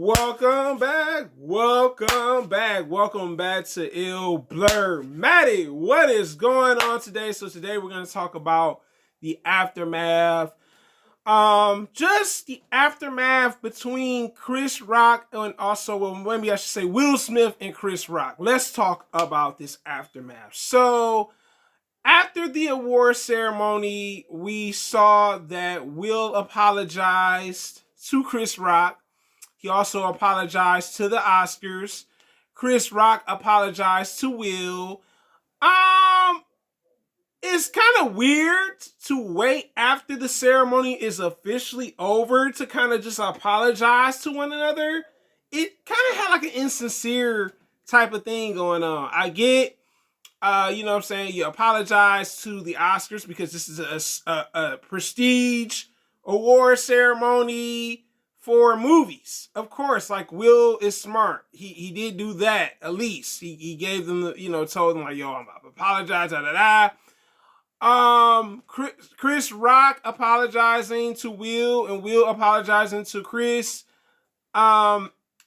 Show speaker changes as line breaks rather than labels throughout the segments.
Welcome back. Welcome back to Ill Blur. Maddie, what is going on today? So today we're going to talk about the aftermath. Just the aftermath between Chris Rock and maybe I should say Will Smith and Chris Rock. Let's talk about this aftermath. So after the award ceremony, we saw that Will apologized to Chris Rock. He also apologized to the Oscars. Chris Rock apologized to Will. It's kind of weird to wait after the ceremony is officially over to kind of just apologize to one another. It kind of had like an insincere type of thing going on. I get, you know what I'm saying, you apologize to the Oscars because this is a prestige award ceremony for movies. Of course, like Will is smart. He did do that at least. He gave them the, told them like, yo, I'm apologize, Chris Rock apologizing to Will and Will apologizing to Chris.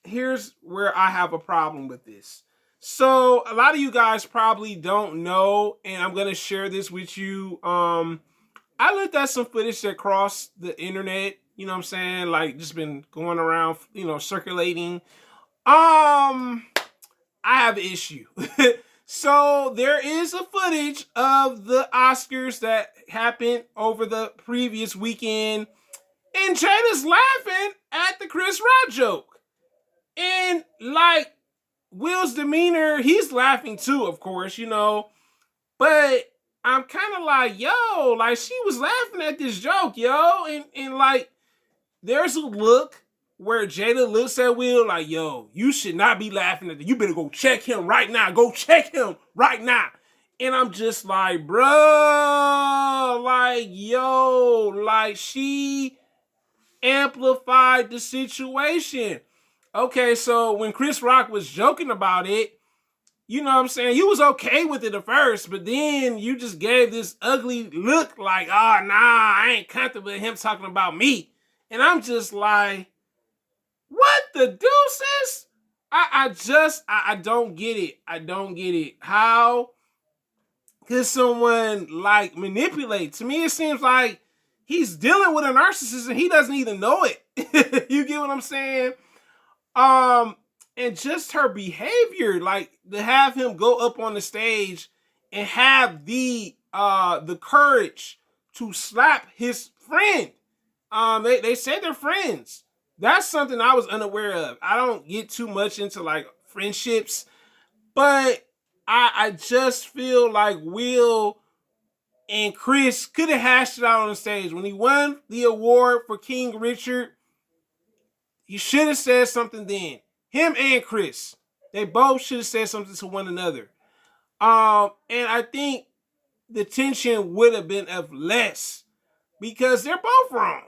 Here's where I have a problem with this. So a lot of you guys probably don't know, and I'm gonna share this with you. I looked at some footage that crossed the internet, you know what I'm saying, like just been going around, circulating. I have an issue. So there is a footage of the Oscars that happened over the previous weekend, and Jada's laughing at the Chris Rock joke. And like Will's demeanor, he's laughing too, of course, but I'm kind of like, yo, like she was laughing at this joke, yo. And like, there's a look where Jada looks at Will like, yo, you should not be laughing at that. You better go check him right now. Go check him right now. And I'm just like, bro, like, yo, like she amplified the situation. Okay, so when Chris Rock was joking about it, you know what I'm saying, you was okay with it at first, but then you just gave this ugly look like, oh, nah, I ain't comfortable with him talking about me. And I'm just like, what the deuces? I don't get it. I don't get it. How could someone like manipulate? To me, it seems like he's dealing with a narcissist and he doesn't even know it. You get what I'm saying? And just her behavior, like to have him go up on the stage and have the courage to slap his friend. They said they're friends. That's something I was unaware of. I don't get too much into like friendships, but I just feel like Will and Chris could have hashed it out on the stage. When he won the award for King Richard, he should have said something then. Him and Chris, they both should have said something to one another. And I think the tension would have been of less because they're both wrong.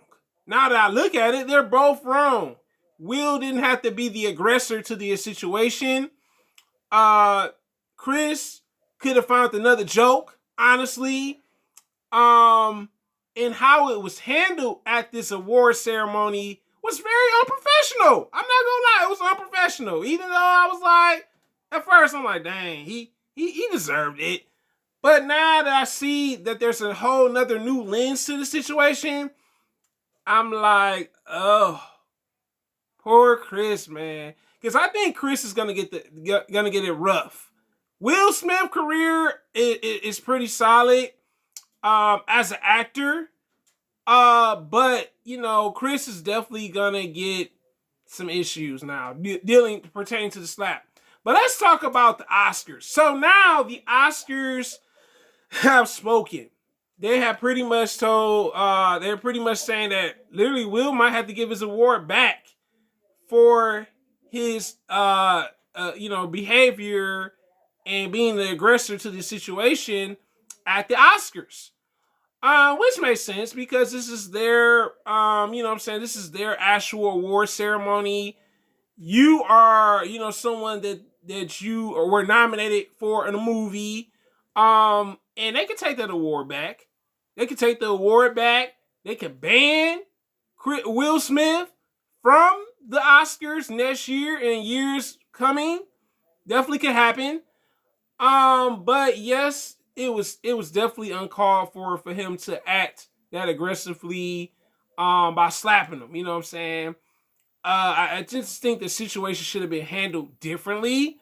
Now that I look at it, they're both wrong. Will didn't have to be the aggressor to the situation. Chris could have found another joke, honestly. And how it was handled at this award ceremony was very unprofessional. I'm not gonna lie, it was unprofessional. Even though I was like, at first I'm like, dang, he deserved it. But now that I see that there's a whole nother new lens to the situation, I'm like, oh, poor Chris, man. Because I think Chris is gonna get it rough. Will Smith's career is pretty solid as an actor. But Chris is definitely gonna get some issues now pertaining to the slap. But let's talk about the Oscars. So now the Oscars have spoken. They have pretty much told, they're pretty much saying that literally Will might have to give his award back for his, behavior and being the aggressor to the situation at the Oscars. Which makes sense because this is their, this is their actual award ceremony. You are, someone that you were nominated for in a movie. And they can take that award back. They can take the award back. They can ban Will Smith from the Oscars next year and years coming. Definitely could happen. But yes, it was definitely uncalled for him to act that aggressively by slapping him. You know what I'm saying? I just think the situation should have been handled differently.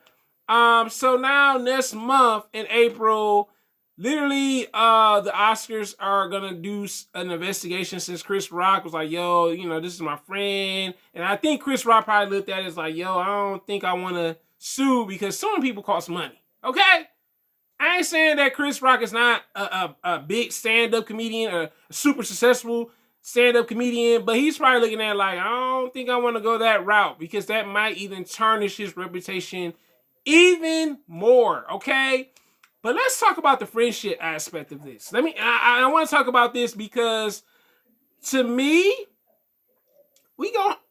So now next month in April, literally, the Oscars are gonna do an investigation since Chris Rock was like, "Yo, this is my friend," and I think Chris Rock probably looked at it as like, "Yo, I don't think I want to sue because suing people costs money." Okay, I ain't saying that Chris Rock is not a big stand-up comedian or a super successful stand-up comedian, but he's probably looking at it like, I don't think I want to go that route because that might even tarnish his reputation even more. Okay, but let's talk about the friendship aspect of this. I want to talk about this because to me,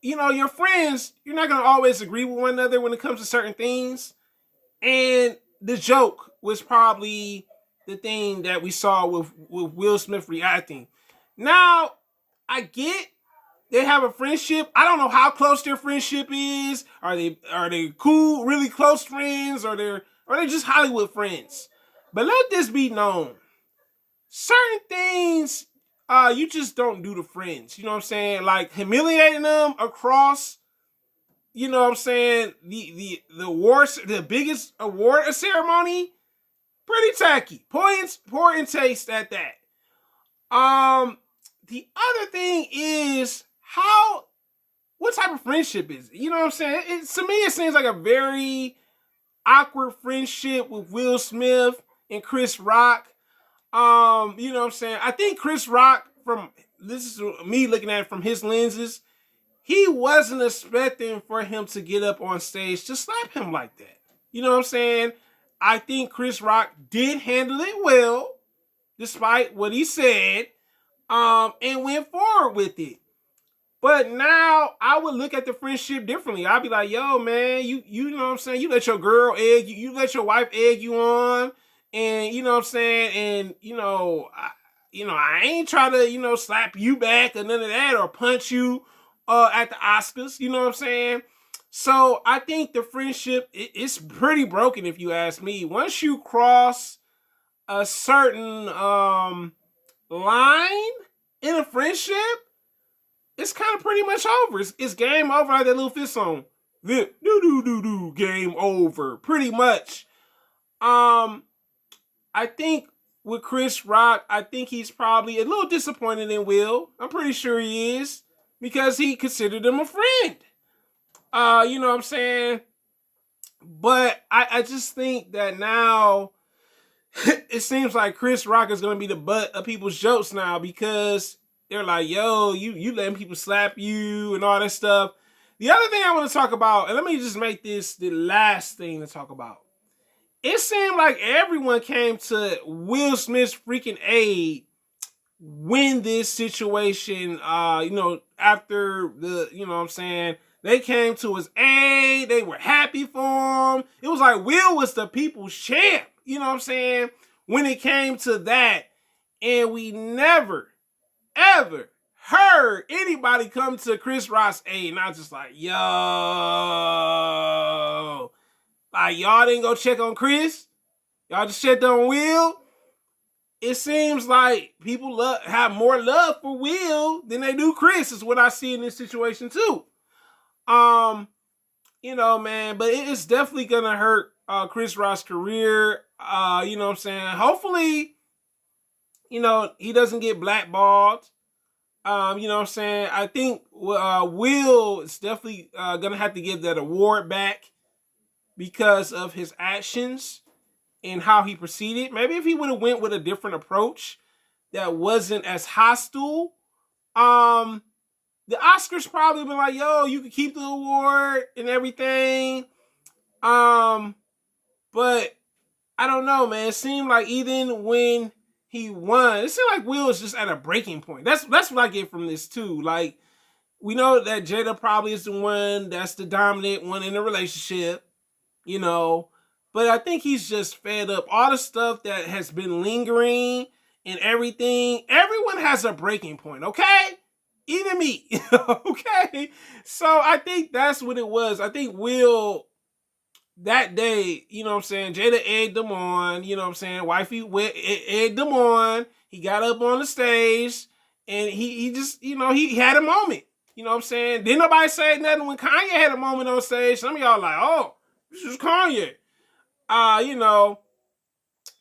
your friends, you're not going to always agree with one another when it comes to certain things. And the joke was probably the thing that we saw with Will Smith reacting. Now, I get they have a friendship. I don't know how close their friendship is. Are they cool, really close friends, or are they just Hollywood friends? But let this be known. Certain things you just don't do to friends. You know what I'm saying? Like humiliating them across, you know what I'm saying, the awards, the biggest award ceremony, pretty tacky. Poor in taste at that. The other thing is what type of friendship is it? You know what I'm saying? To me, it seems like a very awkward friendship with Will Smith and Chris Rock. You know what I'm saying? I think Chris Rock, this is me looking at it from his lenses, he wasn't expecting for him to get up on stage to slap him like that. You know what I'm saying? I think Chris Rock did handle it well, despite what he said, and went forward with it. But now I would look at the friendship differently. I'd be like, yo, man, you know what I'm saying? You let your girl egg you, you let your wife egg you on, and you know what I'm saying? And I ain't trying to, slap you back or none of that or punch you at the Oscars. You know what I'm saying? So I think the friendship it's pretty broken if you ask me. Once you cross a certain line in a friendship, it's kind of pretty much over. It's game over, like that little fist song. Game over. Pretty much. I think with Chris Rock, I think he's probably a little disappointed in Will. I'm pretty sure he is. Because he considered him a friend. You know what I'm saying? But I just think that now it seems like Chris Rock is going to be the butt of people's jokes now because they're like, yo, you letting people slap you and all that stuff. The other thing I want to talk about, and let me just make this the last thing to talk about. It seemed like everyone came to Will Smith's freaking aid when this situation, after they came to his aid, they were happy for him. It was like Will was the people's champ, you know what I'm saying, when it came to that. And we never, ever heard anybody come to Chris Rock's aid. And I was just like, yo, like y'all didn't go check on Chris? Y'all just checked on Will? It seems like people have more love for Will than they do Chris, is what I see in this situation too. Man, but it's definitely gonna hurt Chris Rock's career. You know what I'm saying? Hopefully, he doesn't get blackballed. You know what I'm saying? I think Will is definitely gonna have to give that award back because of his actions and how he proceeded. Maybe if he would have went with a different approach that wasn't as hostile, the Oscars probably been like, yo, you can keep the award and everything. But I don't know, man. It seemed like even when he won, it seemed like Will was just at a breaking point. That's what I get from this too. Like, we know that Jada probably is the one that's the dominant one in the relationship, but I think he's just fed up. All the stuff that has been lingering and everything. Everyone has a breaking point, okay? Even me. Okay. So I think that's what it was. I think Will that day, you know what I'm saying, Jada egged him on, you know what I'm saying, wifey egged him on. He got up on the stage and he just, you know, he had a moment. You know what I'm saying? Didn't nobody say nothing when Kanye had a moment on stage. Some of y'all like, oh, this is Kanye. You know,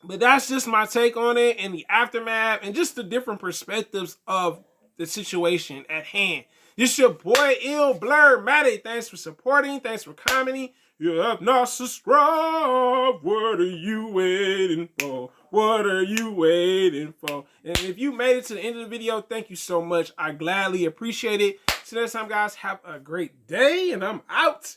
but that's just my take on it and the aftermath and just the different perspectives of the situation at hand. This your boy Ill Blurmatic. Thanks for supporting. Thanks for commenting. You have not subscribed. What are you waiting for? What are you waiting for? And if you made it to the end of the video, thank you so much. I gladly appreciate it. So next time, guys, have a great day, and I'm out.